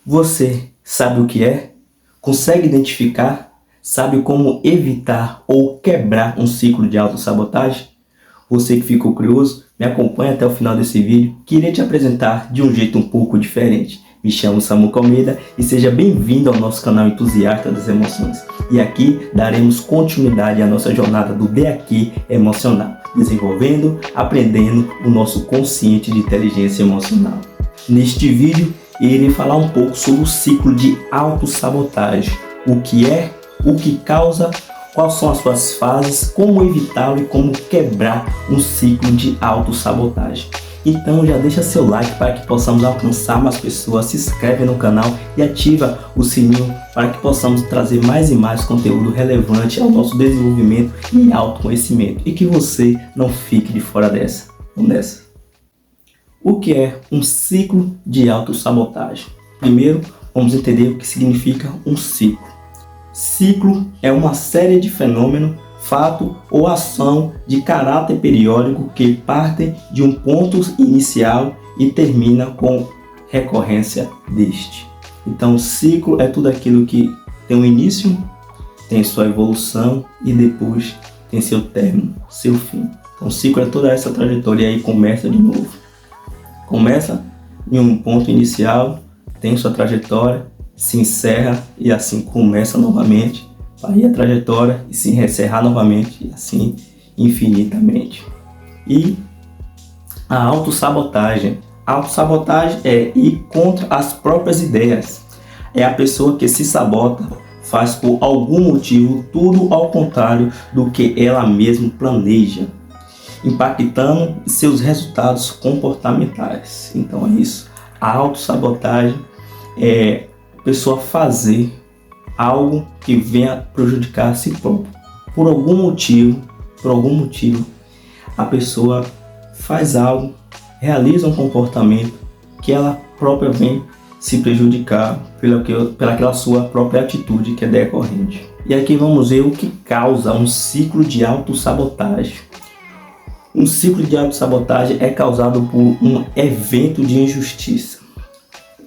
Você sabe o que é? Consegue identificar? Sabe como evitar ou quebrar um ciclo de autossabotagem? Você que ficou curioso, me acompanha até o final desse vídeo, que irei te apresentar de um jeito um pouco diferente. Me chamo Samuca Almeida e seja bem-vindo ao nosso canal Entusiasta das Emoções. E aqui daremos continuidade à nossa jornada do DAQ emocional, desenvolvendo, aprendendo o nosso consciente de inteligência emocional. Neste vídeo, irei falar um pouco sobre o ciclo de autossabotagem, o que é, o que causa, quais são as suas fases, como evitá-lo e como quebrar um ciclo de autossabotagem. Então já deixa seu like para que possamos alcançar mais pessoas, se inscreve no canal e ativa o sininho para que possamos trazer mais e mais conteúdo relevante ao nosso desenvolvimento e autoconhecimento e que você não fique de fora dessa. Vamos nessa. O que é um ciclo de autossabotagem? Primeiro, vamos entender o que significa um ciclo. Ciclo é uma série de fenômenos, fato ou ação de caráter periódico que partem de um ponto inicial e termina com recorrência deste. Então, ciclo é tudo aquilo que tem um início, tem sua evolução e depois tem seu término, seu fim. Então, ciclo é toda essa trajetória e aí começa de novo. Começa em um ponto inicial, tem sua trajetória, se encerra e assim começa novamente, aí a trajetória e se encerrar novamente e assim infinitamente. E a autossabotagem. A autossabotagem é ir contra as próprias ideias. É a pessoa que se sabota, faz por algum motivo tudo ao contrário do que ela mesma planeja, impactando seus resultados comportamentais. Então é isso. A autossabotagem é a pessoa fazer algo que venha prejudicar a si próprio. Por algum motivo, a pessoa faz algo, realiza um comportamento que ela própria vem se prejudicar pelaquela sua própria atitude que é decorrente. E aqui vamos ver o que causa um ciclo de autossabotagem. Um ciclo de autossabotagem é causado por um evento de injustiça.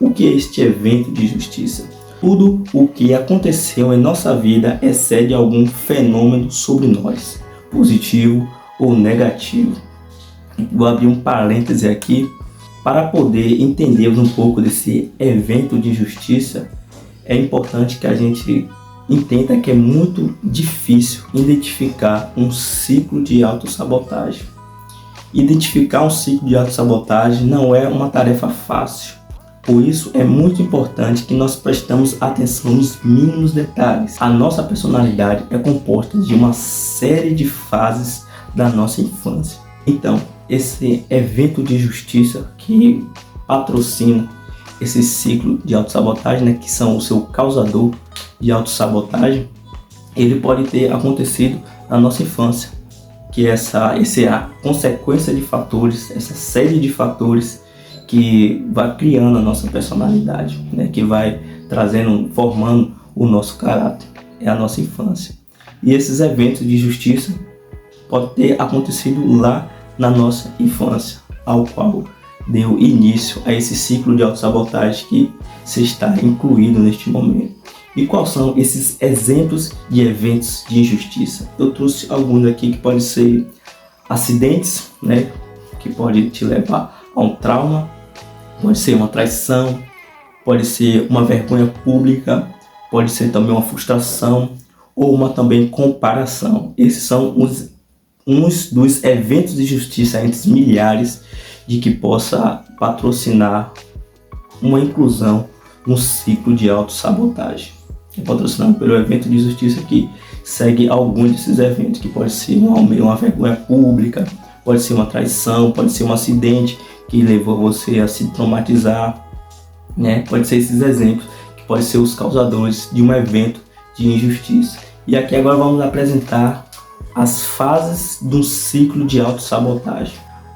O que é este evento de injustiça? Tudo o que aconteceu em nossa vida excede algum fenômeno sobre nós, positivo ou negativo. Vou abrir um parêntese aqui para poder entender um pouco desse evento de injustiça. É importante que a gente entenda que é muito difícil identificar um ciclo de autossabotagem. Identificar um ciclo de autossabotagem não é uma tarefa fácil. Por isso é muito importante que nós prestemos atenção nos mínimos detalhes. A nossa personalidade é composta de uma série de fases da nossa infância. Então, esse evento de injustiça que patrocina esse ciclo de autossabotagem, que são o seu causador de autossabotagem, ele pode ter acontecido na nossa infância, que essa é a consequência de fatores, essa série de fatores que vai criando a nossa personalidade, que vai trazendo, formando o nosso caráter, é a nossa infância. E esses eventos de injustiça podem ter acontecido lá na nossa infância, ao qual deu início a esse ciclo de autossabotagem que se está incluído neste momento. E quais são esses exemplos de eventos de injustiça? Eu trouxe alguns aqui que podem ser acidentes, que pode te levar a um trauma, pode ser uma traição, pode ser uma vergonha pública, pode ser também uma frustração ou uma também comparação. Esses são uns dos eventos de justiça entre milhares de que possa patrocinar uma inclusão no ciclo de autossabotagem. É patrocinado pelo evento de justiça que segue alguns desses eventos, que pode ser uma vergonha pública, pode ser uma traição, pode ser um acidente que levou você a se traumatizar, Pode ser esses exemplos que podem ser os causadores de um evento de injustiça. E aqui agora vamos apresentar as fases de um ciclo de autossabotagem.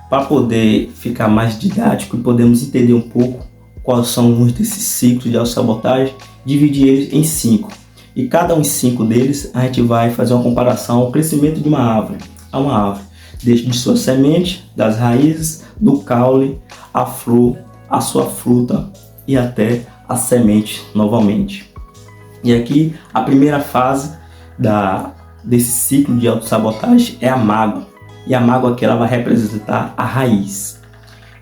Para poder ficar mais didático e podemos entender um pouco quais são alguns desses ciclos de autossabotagem, dividir eles em 5. E cada um em 5 deles a gente vai fazer uma comparação ao crescimento de uma árvore. Desde sua semente, das raízes, do caule, a flor, a sua fruta e até a semente novamente. E aqui a primeira fase desse ciclo de autossabotagem é a mágoa. E a mágoa aqui ela vai representar a raiz.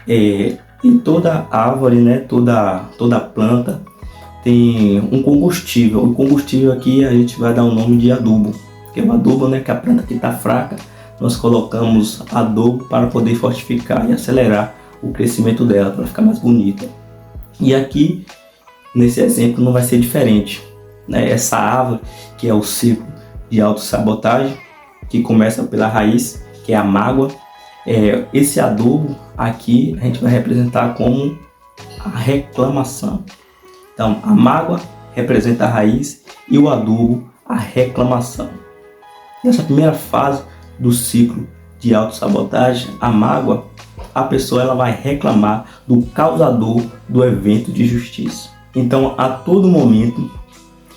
Em toda árvore, né, toda planta tem um combustível. O combustível aqui a gente vai dar o nome de adubo. Que é o adubo, né, que a planta que está fraca, nós colocamos adubo para poder fortificar e acelerar o crescimento dela, para ficar mais bonita. E aqui, nesse exemplo, não vai ser diferente, né? Essa árvore, que é o ciclo de autossabotagem, que começa pela raiz, que é a mágoa. Esse adubo aqui a gente vai representar como a reclamação. Então, a mágoa representa a raiz e o adubo a reclamação. Nessa primeira fase do ciclo de autossabotagem, a mágoa, a pessoa ela vai reclamar do causador do evento de justiça. Então, a todo momento,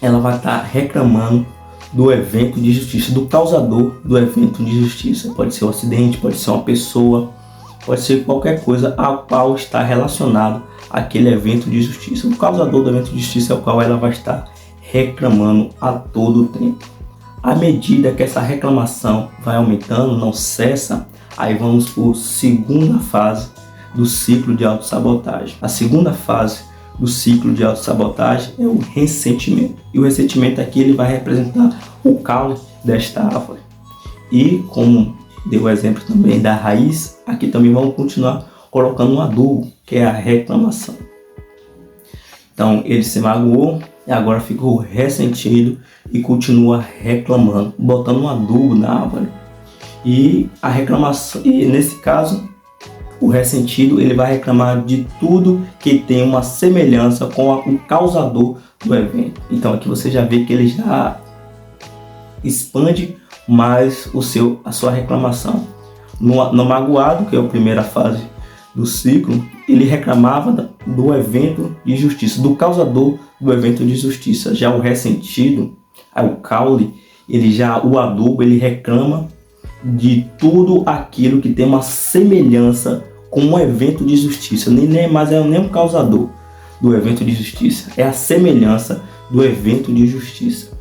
ela vai estar reclamando do evento de justiça, do causador do evento de justiça. Pode ser um acidente, pode ser uma pessoa, pode ser qualquer coisa a qual está relacionado àquele evento de justiça. O causador do evento de justiça é o qual ela vai estar reclamando a todo tempo. À medida que essa reclamação vai aumentando, não cessa, aí vamos para a segunda fase do ciclo de autossabotagem. A segunda fase do ciclo de autossabotagem é o ressentimento. E o ressentimento aqui ele vai representar o caule desta árvore. E como deu o exemplo também da raiz, aqui também vamos continuar colocando um adubo, que é a reclamação. Então ele se magoou e agora ficou ressentido e continua reclamando, botando um adubo na árvore. E a reclamação, e nesse caso, o ressentido ele vai reclamar de tudo que tem uma semelhança com o causador do evento. Então aqui você já vê que ele já expande mais a sua reclamação. No magoado, que é a primeira fase do ciclo, ele reclamava do evento de justiça, do causador do evento de justiça. Já o ressentido, o caule, o adubo, ele reclama de tudo aquilo que tem uma semelhança com um evento de justiça. Mas é nem o causador do evento de justiça, é a semelhança do evento de justiça.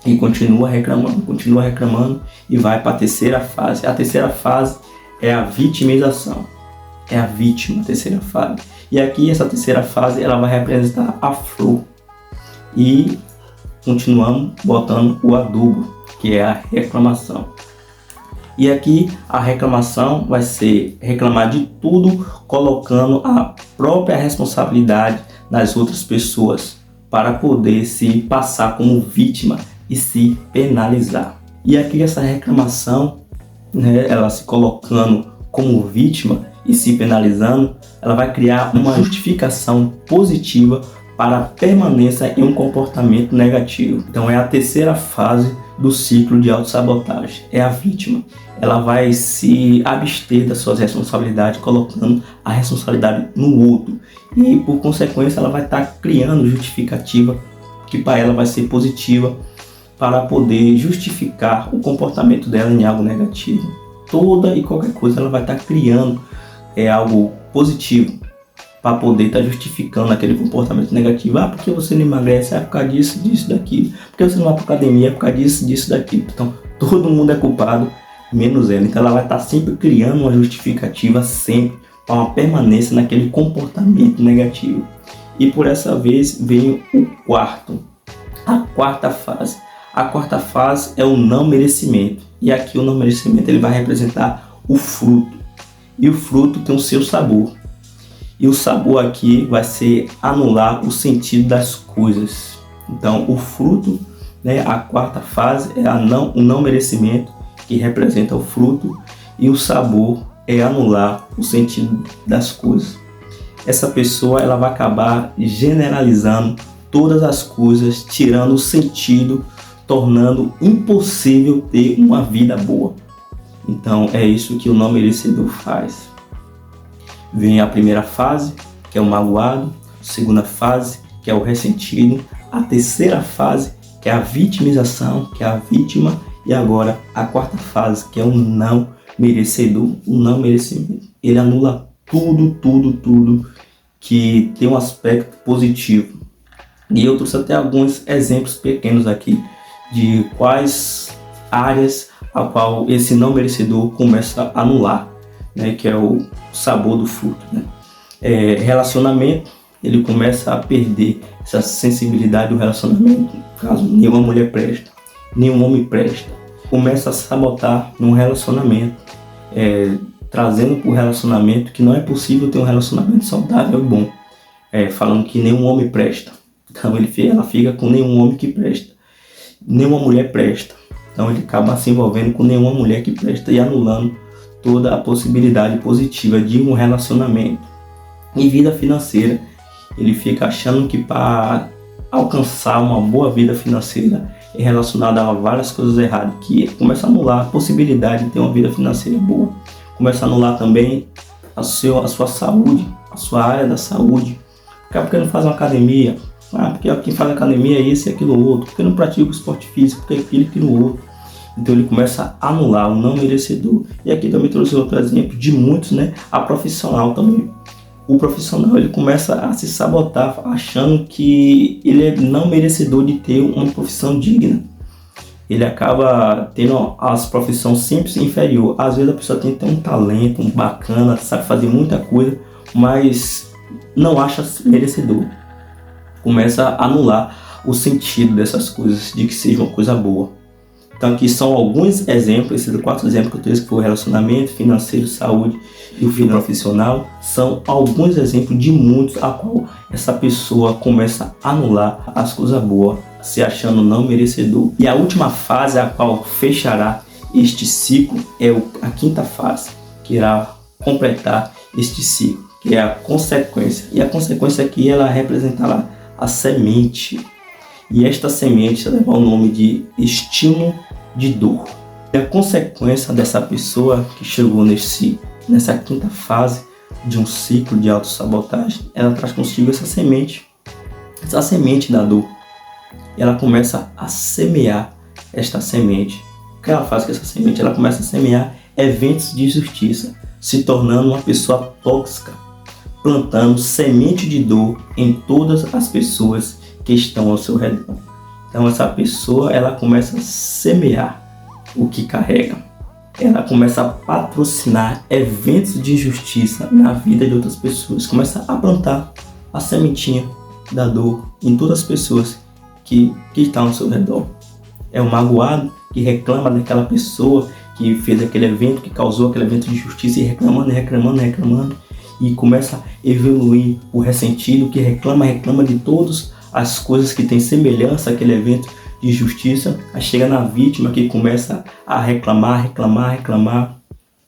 E continua reclamando e vai para a terceira fase. A terceira fase é a vitimização. É a vítima, a terceira fase. E aqui essa terceira fase ela vai representar a flor. E continuamos botando o adubo, que é a reclamação. E aqui a reclamação vai ser reclamar de tudo, colocando a própria responsabilidade nas outras pessoas para poder se passar como vítima e se penalizar. E aqui essa reclamação, né, ela se colocando como vítima e se penalizando, ela vai criar uma justificação positiva para a permanência em um comportamento negativo. Então é a terceira fase do ciclo de autossabotagem, é a vítima. Ela vai se abster das suas responsabilidades, colocando a responsabilidade no outro. E por consequência ela vai estar criando justificativa que para ela vai ser positiva para poder justificar o comportamento dela em algo negativo. Toda e qualquer coisa ela vai estar criando algo positivo para poder estar justificando aquele comportamento negativo. Porque você não emagrece, é por causa disso, disso, daquilo. Porque você não vai para academia, é por causa disso, disso, daquilo. Então todo mundo é culpado, menos ela. Então ela vai estar sempre criando uma justificativa, sempre para uma permanência naquele comportamento negativo. E por essa vez vem a quarta fase. A quarta fase é o não merecimento. E aqui o não merecimento ele vai representar o fruto. E o fruto tem o seu sabor. E o sabor aqui vai ser anular o sentido das coisas. Então o fruto, né, a quarta fase é o não merecimento, que representa o fruto. E o sabor é anular o sentido das coisas. Essa pessoa ela vai acabar generalizando todas as coisas, tirando o sentido, tornando impossível ter uma vida boa. Então é isso que o não merecedor faz. Vem a primeira fase, que é o magoado, a segunda fase, que é o ressentido, a terceira fase, que é a vitimização, que é a vítima, e agora a quarta fase, que é o não merecedor, o não merecimento. Ele anula tudo que tem um aspecto positivo. E eu trouxe até alguns exemplos pequenos aqui de quais áreas a qual esse não merecedor começa a anular, né, que é o sabor do fruto, né? Relacionamento, ele começa a perder essa sensibilidade do relacionamento. No caso, nenhuma mulher presta, nenhum homem presta. Começa a sabotar num relacionamento, trazendo para o relacionamento que não é possível ter um relacionamento saudável e bom, falando que nenhum homem presta. Então ela fica com nenhum homem que presta, nenhuma mulher presta. Então ele acaba se envolvendo com nenhuma mulher que presta e anulando toda a possibilidade positiva de um relacionamento. Em vida financeira, ele fica achando que para alcançar uma boa vida financeira é relacionado a várias coisas erradas, que começa a anular a possibilidade de ter uma vida financeira boa. Começa a anular também a sua saúde, a sua área da saúde. Porque não faz uma academia, porque quem faz academia é esse e aquilo outro, porque não pratica o esporte físico, porque aquilo e aquilo outro. Então ele começa a anular o não merecedor. E aqui também trouxe outro exemplo de muitos, né? A profissional também. O profissional, ele começa a se sabotar achando que ele é não merecedor de ter uma profissão digna. Ele acaba tendo as profissões sempre inferior. Às vezes a pessoa tem um talento bacana, sabe fazer muita coisa, mas não acha merecedor. Começa a anular o sentido dessas coisas, de que seja uma coisa boa. Então aqui são alguns exemplos, esses 4 exemplos que eu trouxe, que foi o relacionamento, financeiro, saúde e o fim profissional, são alguns exemplos de muitos a qual essa pessoa começa a anular as coisas boas, se achando não merecedor. E a última fase a qual fechará este ciclo é a 5ª fase, que irá completar este ciclo, que é a consequência. E a consequência aqui ela representará a semente. E esta semente leva o nome de estímulo de dor. E a consequência dessa pessoa que chegou nessa 5ª fase de um ciclo de autossabotagem, ela traz consigo essa semente da dor. E ela começa a semear esta semente. O que ela faz com essa semente? Ela começa a semear eventos de injustiça, se tornando uma pessoa tóxica, plantando semente de dor em todas as pessoas que estão ao seu redor. Então essa pessoa, ela começa a semear o que carrega. Ela começa a patrocinar eventos de injustiça na vida de outras pessoas. Começa a plantar a sementinha da dor em todas as pessoas que estão ao seu redor. É um magoado que reclama daquela pessoa que fez aquele evento, que causou aquele evento de injustiça, e reclamando. E começa a evoluir o ressentido que reclama de todos as coisas que têm semelhança àquele evento de injustiça. Aí chega na vítima, que começa a reclamar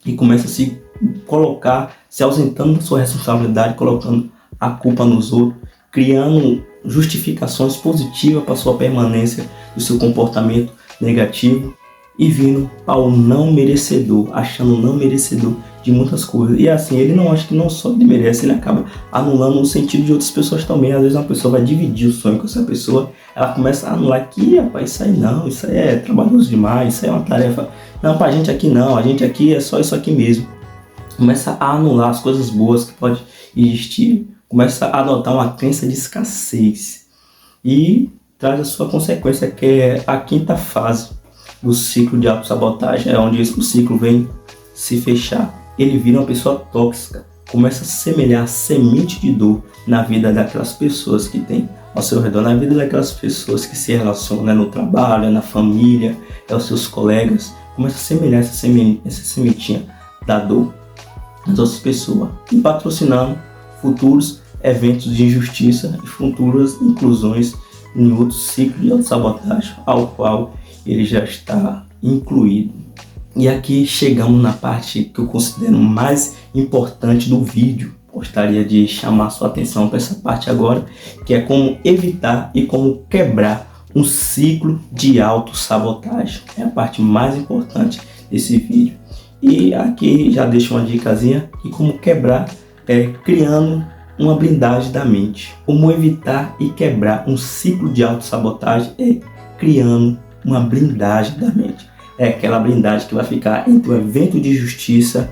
e começa a se ausentando da sua responsabilidade, colocando a culpa nos outros, criando justificações positivas para sua permanência do seu comportamento negativo e vindo ao não merecedor, achando não merecedor de muitas coisas. E assim, ele não acha que não só ele merece, ele acaba anulando o sentido de outras pessoas também. Às vezes uma pessoa vai dividir o sonho com essa pessoa, ela começa a anular que, rapaz, isso aí não, isso aí é trabalhoso demais, isso aí é uma tarefa, não, pra gente aqui não, a gente aqui é só isso aqui mesmo. Começa a anular as coisas boas que pode existir, começa a adotar uma crença de escassez e traz a sua consequência, que é a 5ª fase do ciclo de autossabotagem, é onde o ciclo vem se fechar. Ele vira uma pessoa tóxica, começa a semelhar semente de dor na vida daquelas pessoas que tem ao seu redor, na vida daquelas pessoas que se relacionam, né, no trabalho, na família, aos seus colegas. Começa a semelhar essa sementinha da dor nas outras pessoas e patrocinando futuros eventos de injustiça e futuras inclusões em outro ciclo de autossabotagem ao qual ele já está incluído. E aqui chegamos na parte que eu considero mais importante do vídeo. Gostaria de chamar sua atenção para essa parte agora, que é como evitar e como quebrar um ciclo de autossabotagem. É a parte mais importante desse vídeo. E aqui já deixo uma dicasinha de como quebrar, criando uma blindagem da mente. Como evitar e quebrar um ciclo de autossabotagem é criando uma blindagem da mente. É aquela blindagem que vai ficar entre o evento de justiça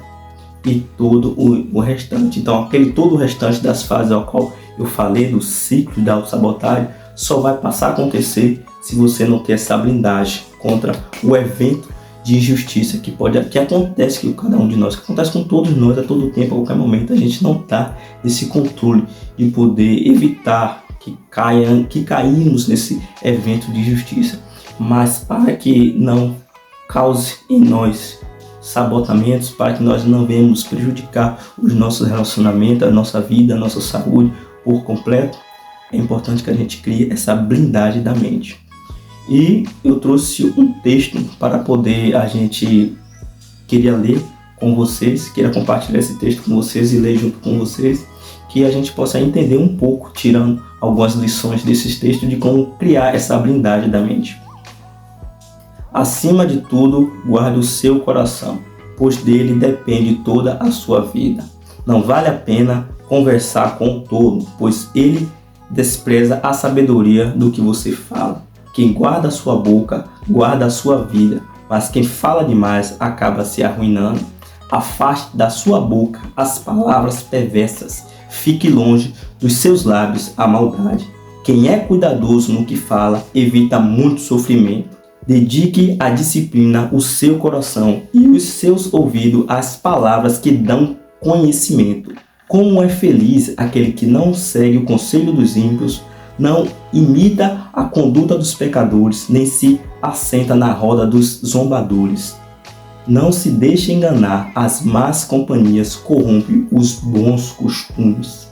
e todo o restante. Então, todo o restante das fases ao qual eu falei do ciclo da autossabotagem só vai passar a acontecer se você não ter essa blindagem contra o evento de injustiça que acontece com cada um de nós, que acontece com todos nós a todo tempo, a qualquer momento. A gente não está nesse controle de poder evitar que caímos nesse evento de injustiça, mas para que não cause em nós sabotamentos, para que nós não venhamos prejudicar os nossos relacionamentos, a nossa vida, a nossa saúde por completo, é importante que a gente crie essa blindagem da mente. E eu trouxe um texto para poder queria ler com vocês, queria compartilhar esse texto com vocês e ler junto com vocês, que a gente possa entender um pouco, tirando algumas lições desses textos, de como criar essa blindagem da mente. Acima de tudo, guarde o seu coração, pois dele depende toda a sua vida. Não vale a pena conversar com o tolo, pois ele despreza a sabedoria do que você fala. Quem guarda a sua boca, guarda a sua vida, mas quem fala demais acaba se arruinando. Afaste da sua boca as palavras perversas, fique longe dos seus lábios a maldade. Quem é cuidadoso no que fala, evita muito sofrimento. Dedique à disciplina o seu coração e os seus ouvidos às palavras que dão conhecimento. Como é feliz aquele que não segue o conselho dos ímpios, não imita a conduta dos pecadores, nem se assenta na roda dos zombadores. Não se deixe enganar, as más companhias corrompem os bons costumes.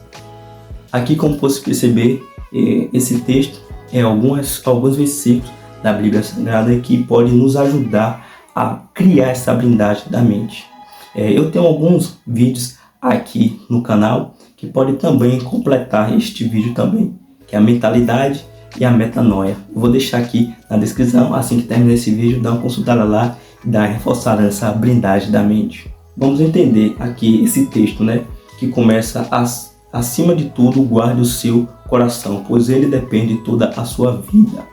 Aqui, como posso perceber, esse texto é alguns versículos da Bíblia Sagrada que pode nos ajudar a criar essa blindagem da mente. Eu tenho alguns vídeos aqui no canal que podem também completar este vídeo também, que é a mentalidade e a metanoia. Eu vou deixar aqui na descrição, assim que terminar esse vídeo, dá uma consultada lá e dá uma reforçada nessa blindagem da mente. Vamos entender aqui esse texto, que começa acima de tudo, guarde o seu coração, pois ele depende de toda a sua vida.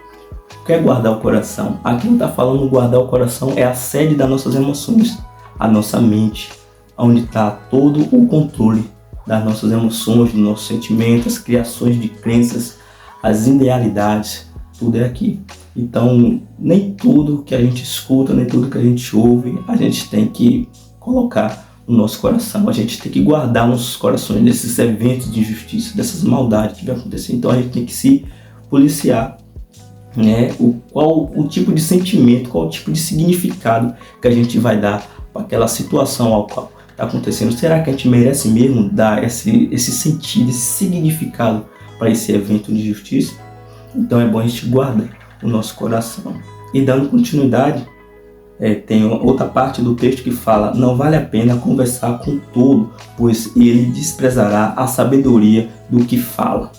O que é guardar o coração? Aqui não está falando guardar o coração, é a sede das nossas emoções, a nossa mente, onde está todo o controle das nossas emoções, dos nossos sentimentos, as criações de crenças, as idealidades, tudo é aqui. Então, nem tudo que a gente escuta, nem tudo que a gente ouve, a gente tem que colocar no nosso coração. A gente tem que guardar nossos corações desses eventos de injustiça, dessas maldades que vai acontecer. Então, a gente tem que se policiar, qual o tipo de sentimento, qual o tipo de significado que a gente vai dar para aquela situação ao qual está acontecendo. Será que a gente merece mesmo dar esse sentido, esse significado para esse evento de justiça? Então é bom a gente guardar o nosso coração. E dando continuidade, tem outra parte do texto que fala: não vale a pena conversar com o tolo, pois ele desprezará a sabedoria do que fala.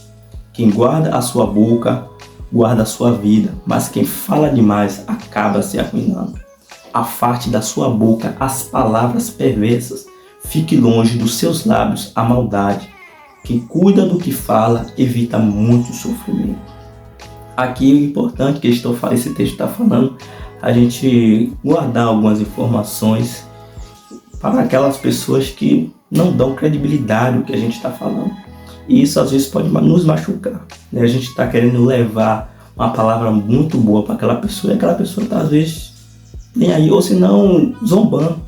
Quem guarda a sua boca, guarda a sua vida, mas quem fala demais acaba se arruinando. Afaste da sua boca as palavras perversas, fique longe dos seus lábios a maldade. Quem cuida do que fala evita muito sofrimento. Aqui o importante que esse texto está falando, a gente guardar algumas informações para aquelas pessoas que não dão credibilidade ao que a gente está falando. E isso às vezes pode nos machucar. A gente está querendo levar uma palavra muito boa para aquela pessoa e aquela pessoa está às vezes nem aí, ou se não zombando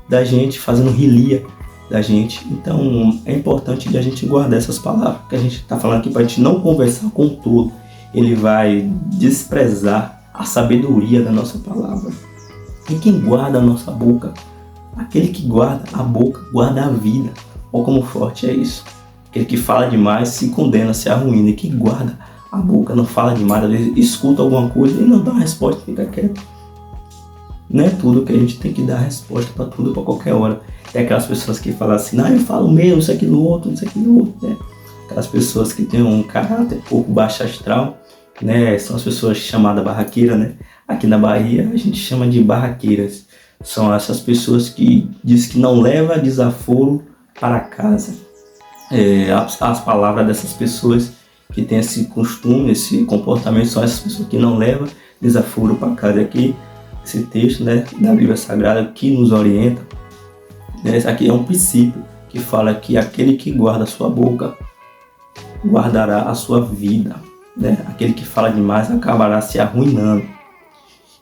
da gente, fazendo rilia da gente. Então é importante a gente guardar essas palavras que a gente está falando aqui, para a gente não conversar com o tolo. Ele vai desprezar a sabedoria da nossa palavra. E quem guarda a nossa boca, aquele que guarda a boca, guarda a vida. Olha como forte é isso. Aquele que fala demais se condena, se arruína. E que guarda a boca, não fala demais, às vezes escuta alguma coisa e não dá uma resposta, fica quieto. Não é tudo que a gente tem que dar resposta para tudo, para qualquer hora. Tem aquelas pessoas que falam assim: eu falo mesmo, isso aqui no outro, isso aqui no outro. Aquelas pessoas que têm um caráter pouco baixo astral, são as pessoas chamadas barraqueiras, Aqui na Bahia a gente chama de barraqueiras. São essas pessoas que diz que não leva desaforo para casa. As palavras dessas pessoas que têm esse costume, esse comportamento, são essas pessoas que não levam desaforo para casa. Aqui, esse texto da Bíblia Sagrada que nos orienta, aqui é um princípio que fala que aquele que guarda a sua boca guardará a sua vida. né? Aquele que fala demais acabará se arruinando.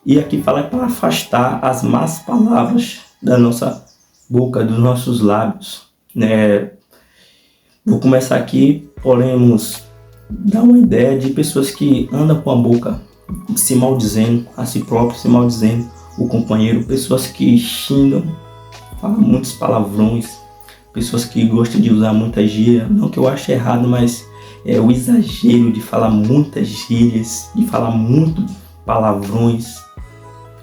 E aqui fala para afastar as más palavras da nossa boca, dos nossos lábios, né? Vou começar aqui, podemos dar uma ideia de pessoas que andam com a boca se maldizendo a si próprio, se maldizendo o companheiro, pessoas que xingam, falam muitos palavrões, pessoas que gostam de usar muita gíria, não que eu ache errado, mas é o exagero de falar muitas gírias, de falar muito palavrões,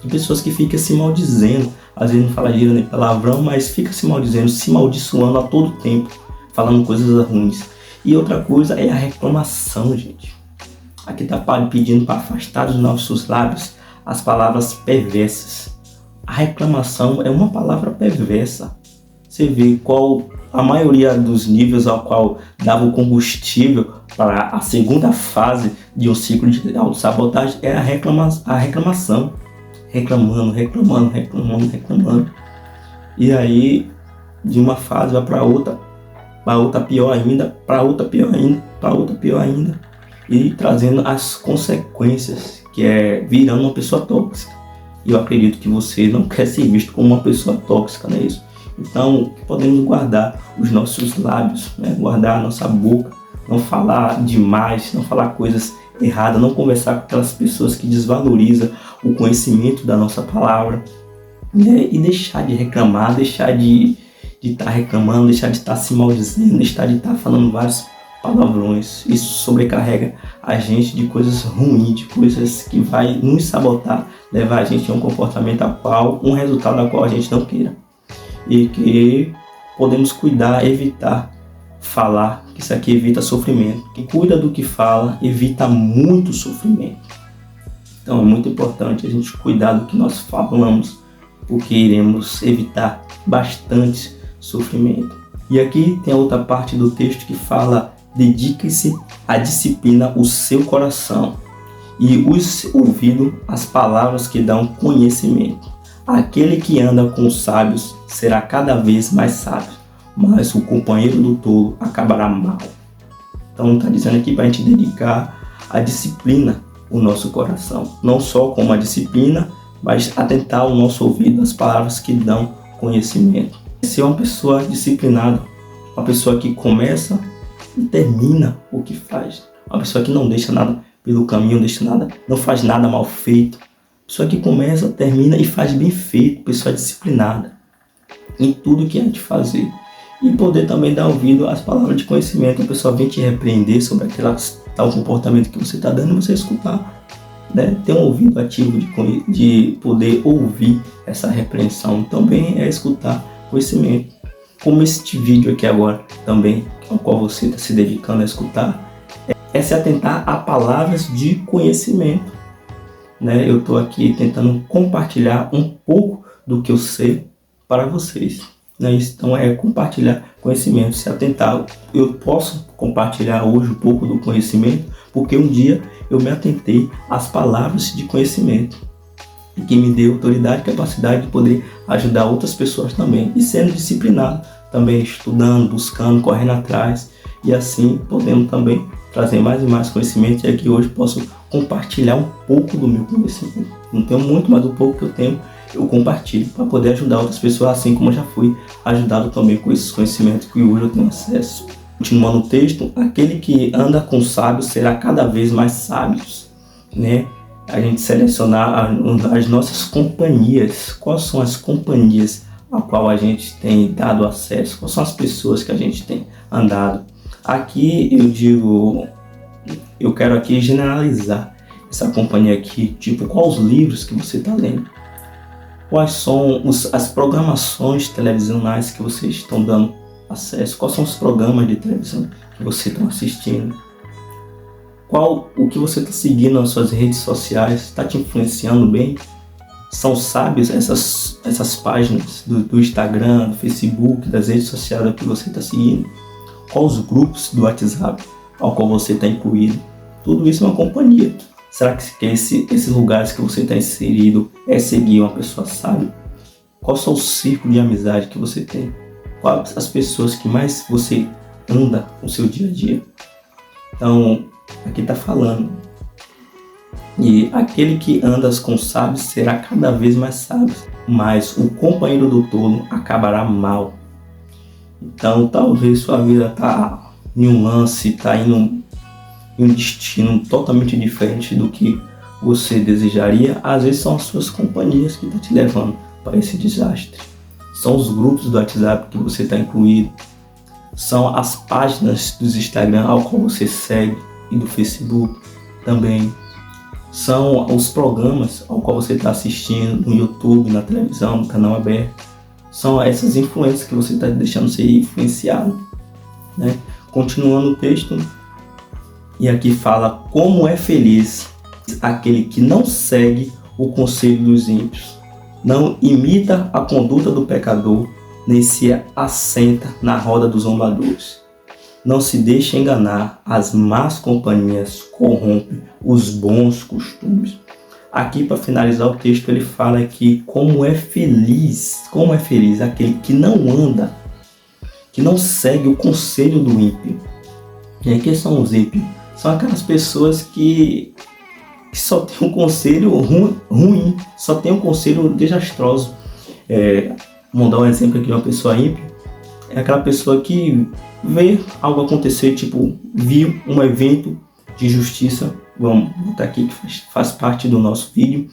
e pessoas que ficam se maldizendo, às vezes não fala gíria nem palavrão, mas fica se maldizendo, se amaldiçoando a todo tempo, falando coisas ruins. E outra coisa é a reclamação, gente. Aqui está pedindo para afastar dos nossos lábios as palavras perversas. A reclamação é uma palavra perversa. Você vê qual a maioria dos níveis ao qual dava o combustível para a segunda fase de um ciclo de autossabotagem é a reclamação. Reclamando. E aí, de uma fase vai para outra pior ainda, para outra pior ainda. E trazendo as consequências, que é virando uma pessoa tóxica. E eu acredito que você não quer ser visto como uma pessoa tóxica, não é isso? Então, podemos guardar os nossos lábios, né? Guardar a nossa boca, não falar demais, não falar coisas erradas, não conversar com aquelas pessoas que desvalorizam o conhecimento da nossa palavra, né? E deixar de reclamar, deixar de estar reclamando, deixar de estar se maldizendo, deixar de estar falando vários palavrões. Isso sobrecarrega a gente de coisas ruins, de coisas que vai nos sabotar, levar a gente a um comportamento um resultado a qual a gente não queira. E que podemos cuidar, evitar falar, que isso aqui evita sofrimento. Quem cuida do que fala evita muito sofrimento. Então é muito importante a gente cuidar do que nós falamos, porque iremos evitar bastante sofrimento. E aqui tem a outra parte do texto que fala: dedique-se à disciplina o seu coração e os ouvidos às palavras que dão conhecimento. Aquele que anda com os sábios será cada vez mais sábio, mas o companheiro do tolo acabará mal. Então está dizendo aqui para a gente dedicar à disciplina o nosso coração, não só como a disciplina, mas atentar o nosso ouvido às palavras que dão conhecimento. Ser uma pessoa disciplinada, uma pessoa que começa e termina o que faz, uma pessoa que não deixa nada pelo caminho, não faz nada mal feito, pessoa que começa, termina e faz bem feito, pessoa disciplinada em tudo que é de fazer. E poder também dar ouvido às palavras de conhecimento. A pessoa vem te repreender sobre aquele tal comportamento que você está dando e você escutar, né? Ter um ouvido ativo de poder ouvir essa repreensão também é escutar conhecimento. Como este vídeo aqui agora também, ao qual você está se dedicando a escutar, é se atentar a palavras de conhecimento, né? Eu estou aqui tentando compartilhar um pouco do que eu sei para vocês, né? Então é compartilhar conhecimento, se atentar. Eu posso compartilhar hoje um pouco do conhecimento porque um dia eu me atentei às palavras de conhecimento e que me deu autoridade e capacidade de poder ajudar outras pessoas também, e sendo disciplinado também, estudando, buscando, correndo atrás, e assim podemos também trazer mais e mais conhecimento. E aqui hoje posso compartilhar um pouco do meu conhecimento. Não tenho muito, mas o pouco que eu tenho eu compartilho para poder ajudar outras pessoas, assim como eu já fui ajudado também com esses conhecimentos que hoje eu tenho acesso. Continuando o texto: aquele que anda com sábios será cada vez mais sábio, né? A gente selecionar as nossas companhias. Quais são as companhias a qual a gente tem dado acesso? Quais são as pessoas que a gente tem andado? Aqui eu quero aqui generalizar essa companhia aqui, tipo, quais os livros que você está lendo? Quais são as programações televisionais que vocês estão dando acesso? Quais são os programas de televisão que vocês estão assistindo? O que você está seguindo nas suas redes sociais está te influenciando bem? São sábios essas páginas do Instagram, do Facebook, das redes sociais que você está seguindo? Quais os grupos do WhatsApp ao qual você está incluído? Tudo isso é uma companhia. Será que esses lugares que você está inserido é seguir uma pessoa sábia? Qual é o círculo de amizade que você tem? Quais as pessoas que mais você anda no seu dia a dia? Então, Aqui está falando. E aquele que anda com sábios será cada vez mais sábio, mas o companheiro do tolo acabará mal. Então talvez sua vida está em um lance, está indo em um destino totalmente diferente do que você desejaria. Às vezes são as suas companhias que estão te levando para esse desastre. São os grupos do WhatsApp que você está incluído. São as páginas do Instagram ao qual você segue e do Facebook também. São os programas ao qual você está assistindo no YouTube, na televisão, no canal aberto. São essas influências que você está deixando ser influenciado, né? Continuando o texto, e aqui fala: como é feliz aquele que não segue o conselho dos ímpios, não imita a conduta do pecador, nem se assenta na roda dos zombadores. Não se deixa enganar, as más companhias corrompem os bons costumes. Aqui, para finalizar o texto, ele fala que como é feliz aquele que não anda, que não segue o conselho do ímpio. E quem são os ímpios? São aquelas pessoas que só tem um conselho ruim, só tem um conselho desastroso. Vamos dar um exemplo aqui de uma pessoa ímpia. É aquela pessoa que vê algo acontecer, tipo, viu um evento de justiça, vamos botar aqui que faz parte do nosso vídeo,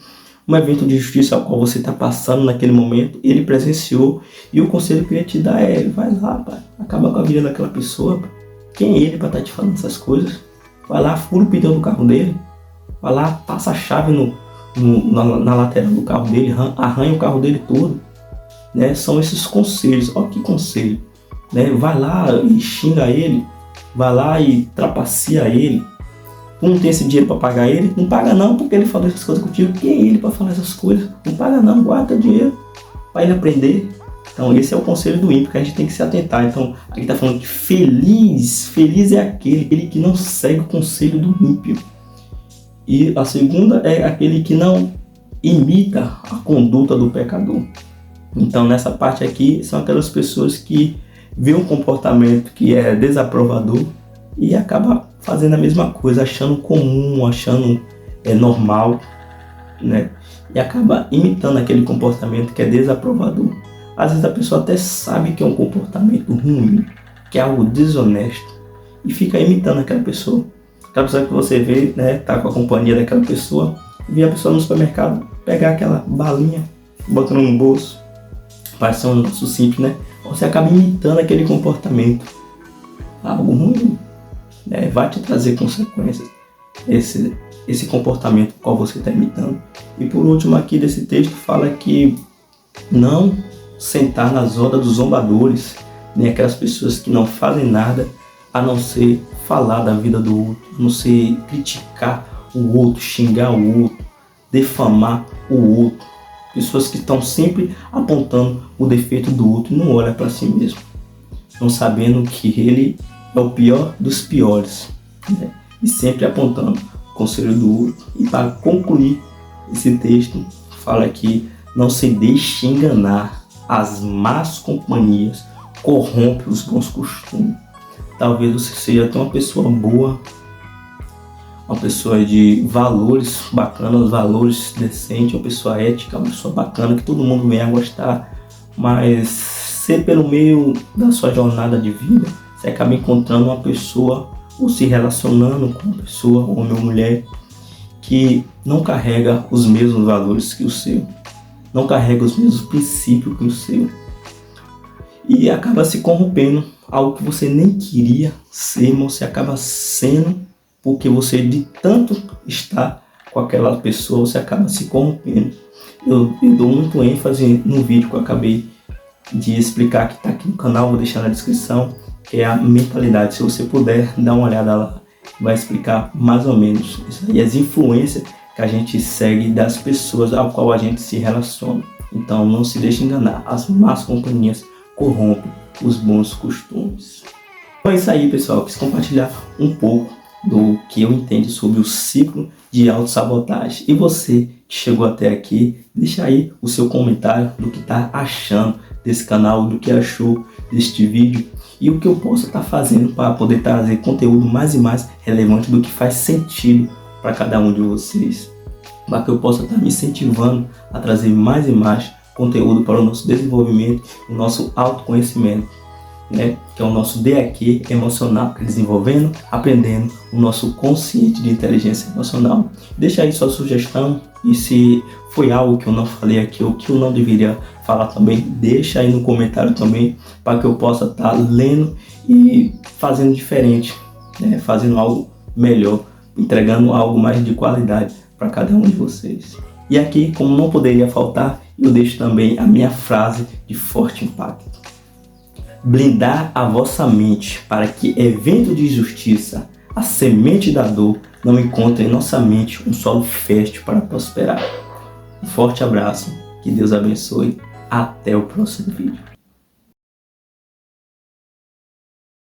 um evento de justiça ao qual você está passando naquele momento, ele presenciou, e o conselho que ele te dá é: vai lá, pai, acaba com a vida daquela pessoa, pai. Quem é ele para estar te falando essas coisas? Vai lá, fura o pneu do carro dele, vai lá, passa a chave na lateral do carro dele, arranha o carro dele todo, né? São esses conselhos. Olha que conselho, né? Vai lá e xinga ele, vai lá e trapaceia ele. Tu não tem esse dinheiro para pagar ele? Não paga não, porque ele falou essas coisas contigo. Quem é ele para falar essas coisas? Não paga não, guarda dinheiro para ele aprender. Então esse é o conselho do ímpio que a gente tem que se atentar. Então aqui está falando que feliz é aquele que não segue o conselho do ímpio. E a segunda é aquele que não imita a conduta do pecador. Então nessa parte aqui são aquelas pessoas que vê um comportamento que é desaprovador e acaba fazendo a mesma coisa, achando comum, achando normal, né? E acaba imitando aquele comportamento que é desaprovador. Às vezes a pessoa até sabe que é um comportamento ruim, que é algo desonesto, e fica imitando aquela pessoa. Aquela pessoa que você vê, né, tá com a companhia daquela pessoa, vê a pessoa no supermercado pegar aquela balinha, botando no bolso, parece um negócio simples, né? Você acaba imitando aquele comportamento. Algo ruim, né? Vai te trazer consequências, esse comportamento qual você está imitando. E por último aqui desse texto fala que não sentar nas rodas dos zombadores, nem aquelas pessoas que não fazem nada a não ser falar da vida do outro, a não ser criticar o outro, xingar o outro, defamar o outro. Pessoas que estão sempre apontando o defeito do outro e não olham para si mesmo, não sabendo que ele é o pior dos piores, né? E sempre apontando o conselho do outro. E para concluir esse texto, fala que não se deixe enganar, as más companhias corrompem os bons costumes. Talvez você seja até uma pessoa boa, uma pessoa de valores bacanas, valores decentes, uma pessoa ética, uma pessoa bacana que todo mundo venha a gostar, mas ser pelo meio da sua jornada de vida, você acaba encontrando uma pessoa ou se relacionando com uma pessoa, homem ou mulher, que não carrega os mesmos valores que o seu, não carrega os mesmos princípios que o seu, e acaba se corrompendo, algo que você nem queria ser, mas você acaba sendo, porque você de tanto estar com aquela pessoa, você acaba se corrompendo. Eu dou muito ênfase no vídeo que eu acabei de explicar, que está aqui no canal, vou deixar na descrição, que é a mentalidade. Se você puder, dá uma olhada lá, vai explicar mais ou menos isso aí, as influências que a gente segue das pessoas ao qual a gente se relaciona. Então não se deixe enganar, as más companhias corrompem os bons costumes. Então é isso aí, pessoal, quis compartilhar um pouco do que eu entendo sobre o ciclo de autossabotagem. E você que chegou até aqui, deixa aí o seu comentário do que está achando desse canal, do que achou deste vídeo. e o que eu posso estar fazendo para poder trazer conteúdo mais e mais relevante do que faz sentido para cada um de vocês, para que eu possa estar me incentivando a trazer mais e mais conteúdo para o nosso desenvolvimento, o nosso autoconhecimento, né? Que é o nosso DAQ emocional, desenvolvendo, aprendendo o nosso consciente de inteligência emocional. Deixa aí sua sugestão, e se foi algo que eu não falei aqui ou que eu não deveria falar também, deixa aí no comentário também, para que eu possa estar lendo e fazendo diferente, né? Fazendo algo melhor, entregando algo mais de qualidade para cada um de vocês. E aqui, como não poderia faltar, eu deixo também a minha frase de forte impacto: blindar a vossa mente para que evento de injustiça, a semente da dor, não encontre em nossa mente um solo fértil para prosperar. Um forte abraço, que Deus abençoe, até o próximo vídeo.